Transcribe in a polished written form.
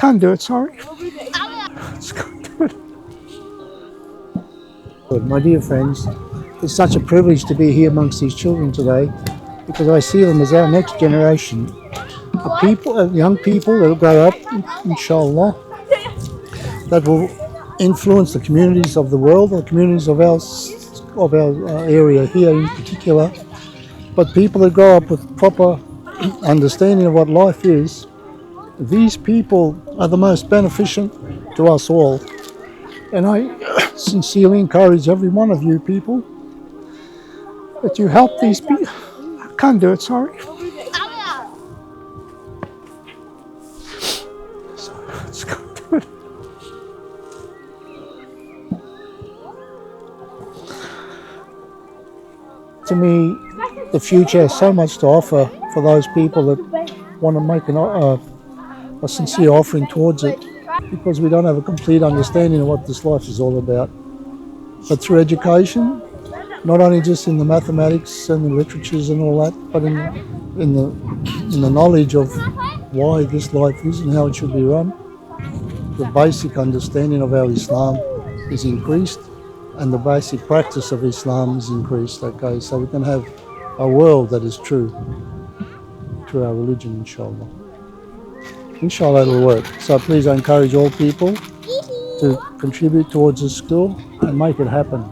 Can't do it, sorry. Just can't do it. My dear friends, it's such a privilege to be here amongst these children today because I see them as our next generation. Young people that will grow up, inshallah, that will influence the communities of the world, the communities of our area here in particular. But people that grow up with proper understanding of what life is, these people are the most beneficent to us all. And I sincerely encourage every one of you people that you help these people. I can't do it, sorry. Just can't do it. To me, the future has so much to offer for those people that want to make a sincere offering towards it, because we don't have a complete understanding of what this life is all about. But through education, not only just in the mathematics and the literatures and all that, but in the knowledge of why this life is and how it should be run, the basic understanding of our Islam is increased, and the basic practice of Islam is increased. Okay, so we can have a world that is true to our religion, inshallah. Inshallah, it'll work. So please, I encourage all people to contribute towards this school and make it happen.